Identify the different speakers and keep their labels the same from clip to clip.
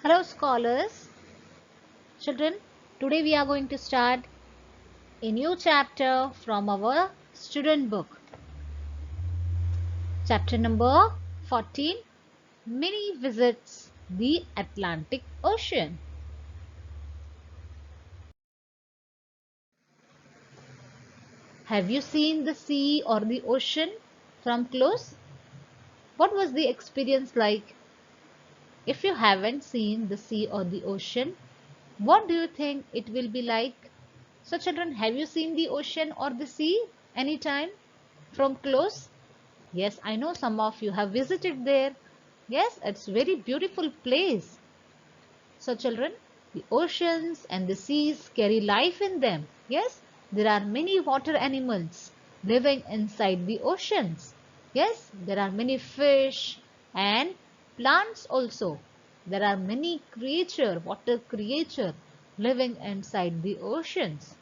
Speaker 1: Hello scholars, children, today we are going to start a new chapter from our student book. Chapter number 14, Minnie visits the Atlantic Ocean. Have you seen the sea or the ocean from close? What was the experience like? If you haven't seen the sea or the ocean, what do you think it will be like? So children, have you seen the ocean or the sea anytime from close? Yes, I know some of you have visited there. Yes, it's a very beautiful place. So children, the oceans and the seas carry life in them. Yes, there are many water animals living inside the oceans. Yes, there are many fish and plants also. There are many water creature living inside the oceans.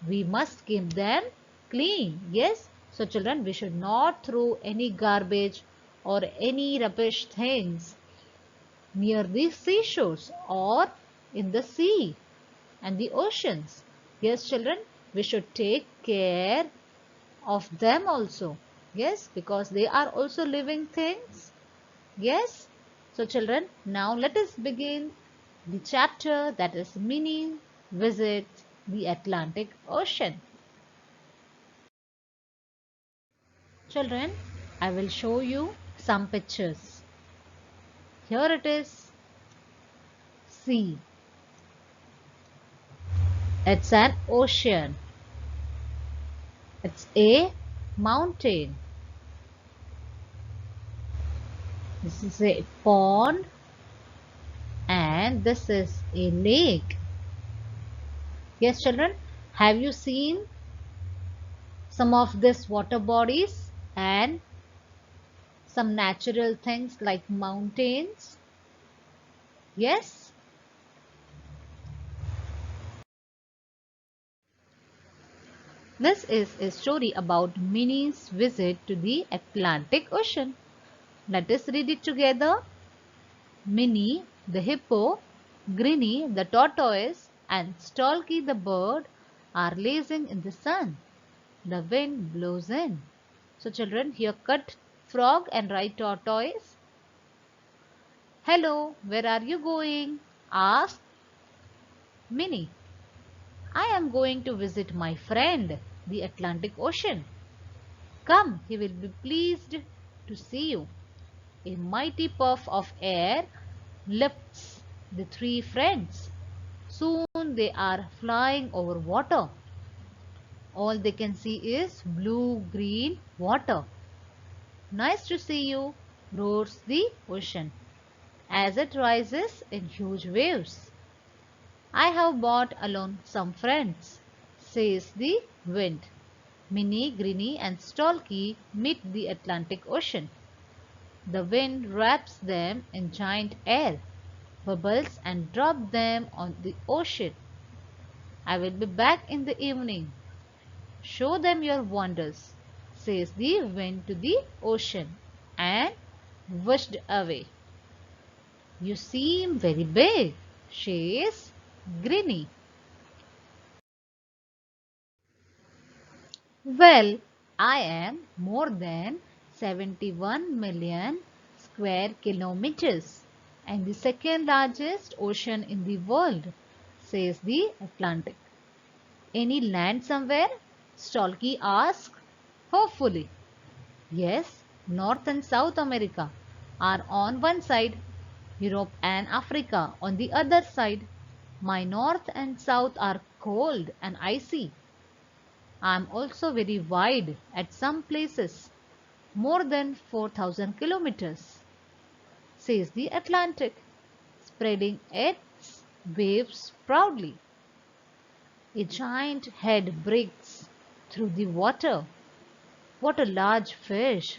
Speaker 1: We must keep them clean. Yes, so children, we should not throw any garbage or any rubbish things near the seashores or in the sea and the oceans. Yes, children, we should take care of them also. Yes, because they are also living things. Yes, so children, now let us begin the chapter that is Minnie visit the Atlantic Ocean. Children, I will show you some pictures. Here it is sea. It's an ocean. It's a mountain. This is a pond and this is a lake. Yes, children, have you seen some of these water bodies and some natural things like mountains? Yes. This is a story about Minnie's visit to the Atlantic Ocean. Let us read it together. Minnie, the hippo, Grinny, the tortoise, and Stalky, the bird, are lazing in the sun. The wind blows in. So children, here cut frog and write tortoise. Hello, where are you going? Asked Minnie. I am going to visit my friend, the Atlantic Ocean. Come, he will be pleased to see you. A mighty puff of air lifts the three friends. Soon they are flying over water. All they can see is blue-green water. Nice to see you, roars the ocean as it rises in huge waves. I have brought along some friends, says the wind. Minnie, Grinny and Stalky meet the Atlantic Ocean. The wind wraps them in giant air bubbles and drops them on the ocean. I will be back in the evening. Show them your wonders, says the wind to the ocean, and whisked away. You seem very big, says Grinny. Well, I am more than 71 million square kilometers and the second largest ocean in the world, says the Atlantic. Any land somewhere? Stalky asked. Hopefully. Yes, North and South America are on one side, Europe and Africa on the other side. My north and south are cold and icy. I am also very wide at some places, more than 4,000 kilometers, says the Atlantic, spreading its waves proudly. A giant head breaks through the water. What a large fish,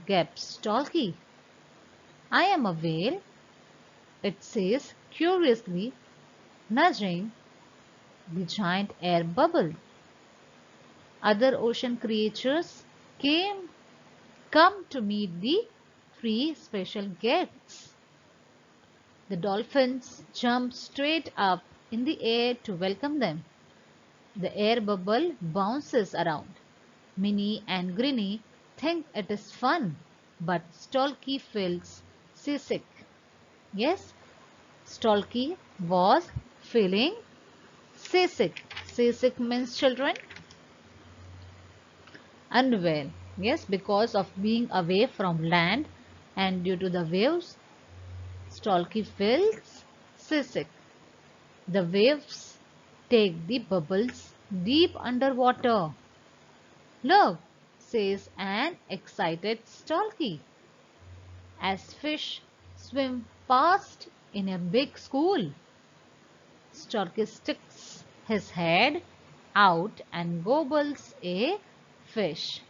Speaker 1: gaps Stalky. I am a whale, it says curiously, nudging the giant air bubble. Other ocean creatures come to meet the three special guests. The dolphins jump straight up in the air to welcome them. The air bubble bounces around. Minnie and Grinny think it is fun, but Stalky feels seasick. Yes, Stalky was feeling seasick. Seasick means children unwell. Yes, because of being away from land and due to the waves, Stalky feels seasick. The waves take the bubbles deep underwater. Look, says an excited Stalky, as fish swim past in a big school. Stalky sticks his head out and gobbles a fish.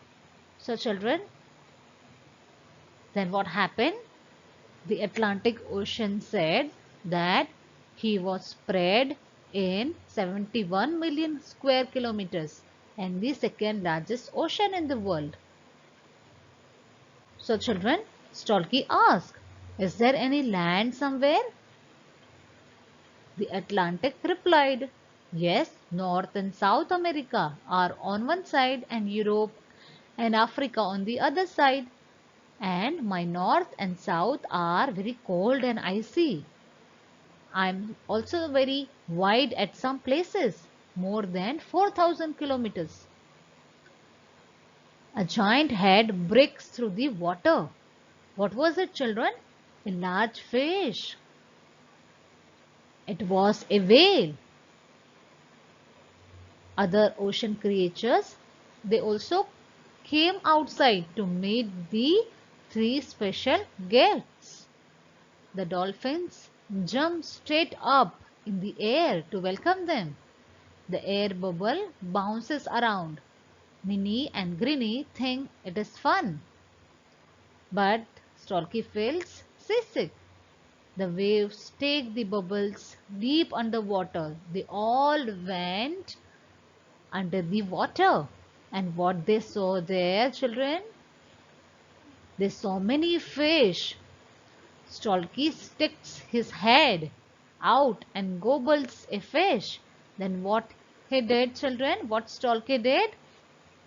Speaker 1: So children, then what happened? The Atlantic Ocean said that he was spread in 71 million square kilometers and the second largest ocean in the world. So children, Stalky asked, is there any land somewhere? The Atlantic replied, yes, North and South America are on one side and Europe and Africa on the other side. And my north and south are very cold and icy. I am also very wide at some places, more than 4,000 kilometers. A giant head breaks through the water. What was it, children? A large fish. It was a whale. Other ocean creatures, they also came outside to meet the three special guests. The dolphins jump straight up in the air to welcome them. The air bubble bounces around. Minnie and Grinny think it is fun. But Stalky feels seasick. The waves take the bubbles deep underwater. They all went under the water. And what they saw there, children? They saw many fish. Stalky sticks his head out and gobbles a fish. Then what he did, children? What Stalky did?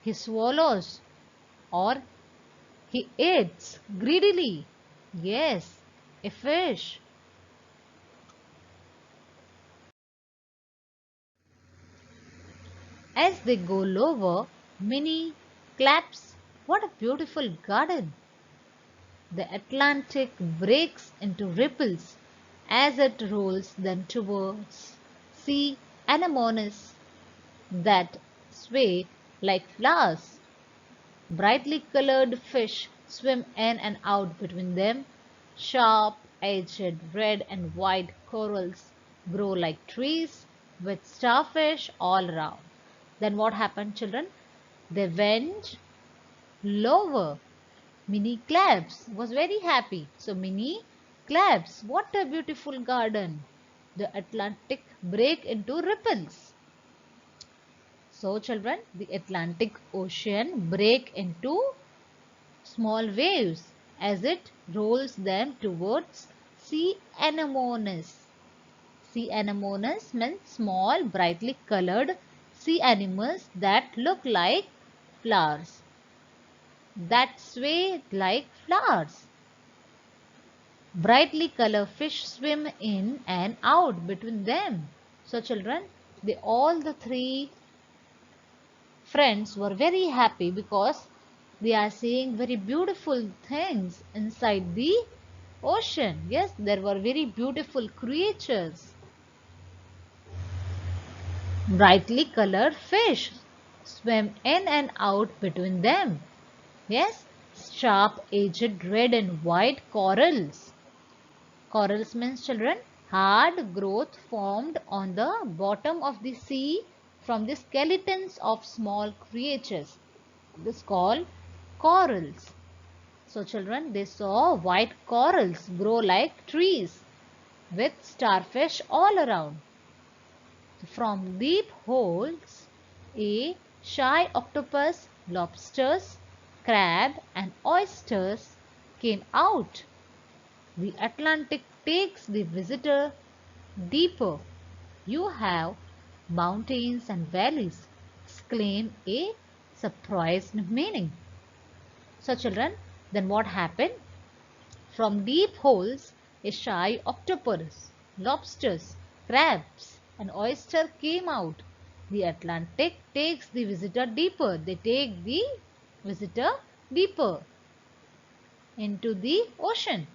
Speaker 1: He swallows or he eats greedily. Yes, a fish. As they go lower, Minnie claps. What a beautiful garden! The Atlantic breaks into ripples as it rolls them towards sea anemones that sway like flowers. Brightly colored fish swim in and out between them. Sharp-edged red and white corals grow like trees with starfish all around. Then what happened, children? They went lower. Minnie claps, was very happy. So Minnie claps, what a beautiful garden. The Atlantic break into ripples. So children, the Atlantic Ocean break into small waves as it rolls them towards sea anemones. Sea anemones means small, brightly colored sea animals that look like flowers, that sway like flowers. Brightly colored fish swim in and out between them. So children, all the three friends were very happy because they are seeing very beautiful things inside the ocean. Yes, there were very beautiful creatures. Brightly colored fish swim in and out between them. Yes, sharp-edged red and white corals. Corals means children, hard growth formed on the bottom of the sea from the skeletons of small creatures. This is called corals. So children, they saw white corals grow like trees with starfish all around. From deep holes, a shy octopus, lobsters, crab and oysters came out. The Atlantic takes the visitor deeper. You have mountains and valleys, exclaim a surprised meaning. So children, then what happened? From deep holes, a shy octopus, lobsters, crabs, and oyster came out. The Atlantic takes the visitor deeper. They take the visitor deeper into the ocean.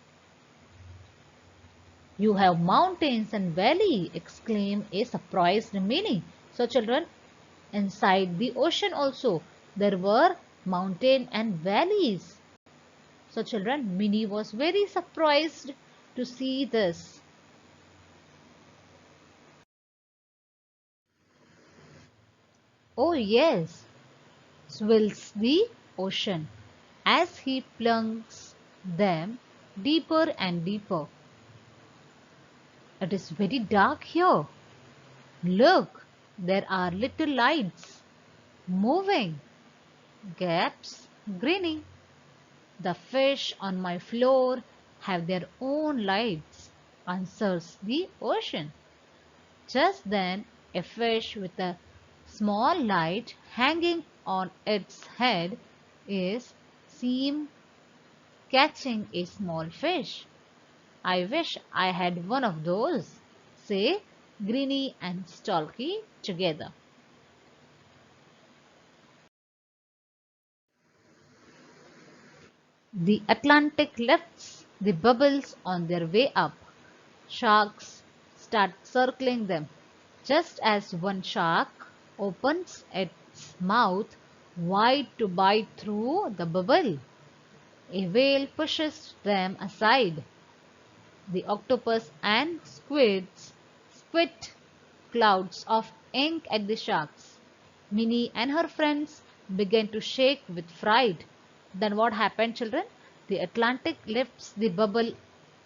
Speaker 1: You have mountains and valley, exclaim a surprised Minnie. So children, inside the ocean also, there were mountain and valleys. So children, Minnie was very surprised to see this. Oh yes, swills the ocean as he plunges them deeper and deeper. It is very dark here. Look, there are little lights moving, gaps grinning. The fish on my floor have their own lights, answers the ocean. Just then, a fish with a small light hanging on its head is seen catching a small fish. I wish I had one of those, say Greeny and Stalky together. The Atlantic lifts the bubbles on their way up. Sharks start circling them. Just as one shark opens its mouth wide to bite through the bubble, a whale pushes them aside. The octopus and squids spit clouds of ink at the sharks. Minnie and her friends began to shake with fright. Then what happened, children? The Atlantic lifts the bubble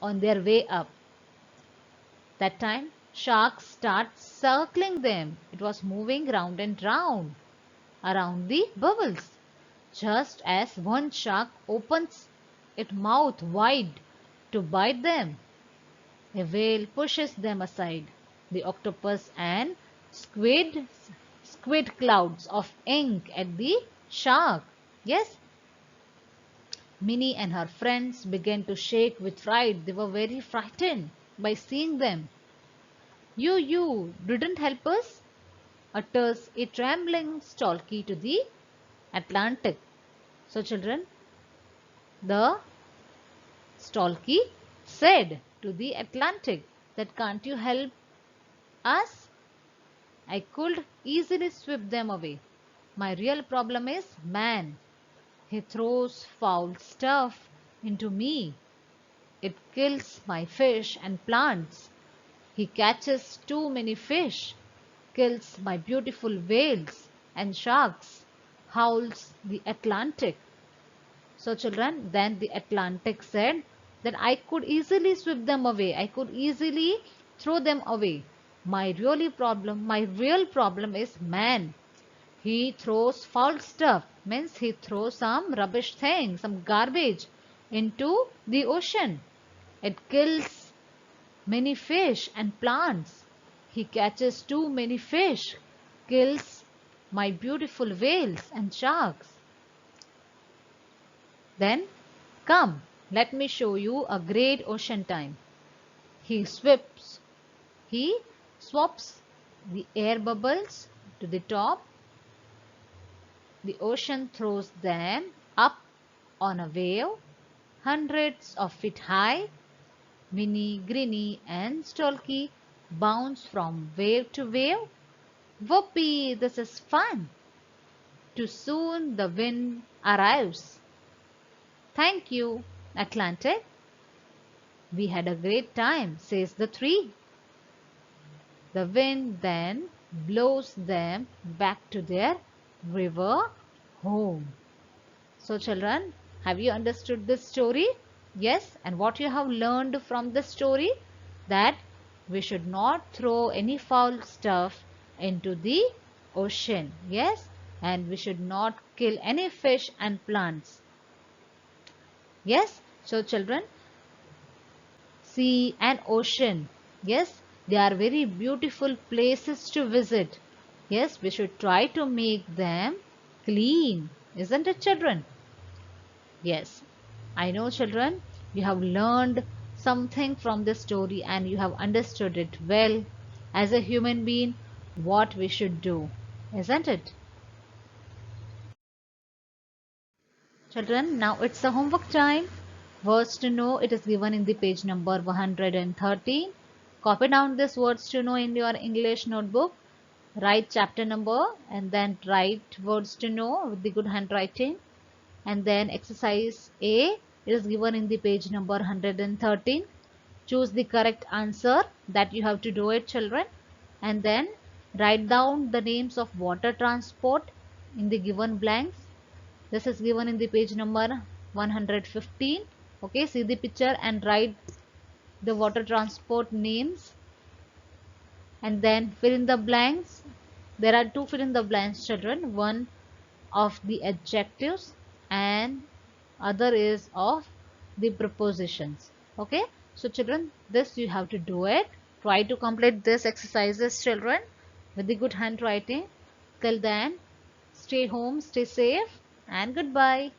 Speaker 1: on their way up. That time, sharks start circling them. It was moving round and round around the bubbles. Just as one shark opens its mouth wide to bite them, a whale pushes them aside. The octopus and squid clouds of ink at the shark. Yes, Minnie and her friends began to shake with fright. They were very frightened by seeing them. You didn't help us, utters a trembling Stalky to the Atlantic. So children, the Stalky said to the Atlantic that can't you help us? I could easily sweep them away. My real problem is man. He throws foul stuff into me. It kills my fish and plants. He catches too many fish, kills my beautiful whales and sharks, howls the Atlantic. So children, then the Atlantic said that I could easily sweep them away. I could easily throw them away. My real problem is man. He throws foul stuff, means he throws some rubbish thing, some garbage into the ocean. It kills many fish and plants. He catches too many fish, kills my beautiful whales and sharks. Then come, let me show you a great ocean time. He sweeps, he swaps the air bubbles to the top. The ocean throws them up on a wave, hundreds of feet high. Minnie, Greeny and Stalky bounce from wave to wave. Whoopee, this is fun. Too soon the wind arrives. Thank you, Atlantic. We had a great time, says the tree. The wind then blows them back to their river home. So children, have you understood this story? Yes, and what you have learned from this story? That we should not throw any foul stuff into the ocean. Yes, and we should not kill any fish and plants. Yes, so children, sea and ocean. Yes, they are very beautiful places to visit. Yes, we should try to make them clean. Isn't it, children? Yes, I know, children, you have learned something from this story and you have understood it well as a human being what we should do, isn't it? Children, now it's the homework time. Words to know, it is given in the page number 113. Copy down these words to know in your English notebook. Write chapter number and then write words to know with the good handwriting. And then exercise A, it is given in the page number 113. Choose the correct answer that you have to do it, children. And then write down the names of water transport in the given blanks. This is given in the page number 115. Okay, see the picture and write the water transport names and then fill in the blanks. There are two fill in the blanks, children. One of the adjectives and other is of the prepositions. Okay, so children, this you have to do it. Try to complete this exercises, children, with the good handwriting. Till then, stay home, stay safe, and goodbye.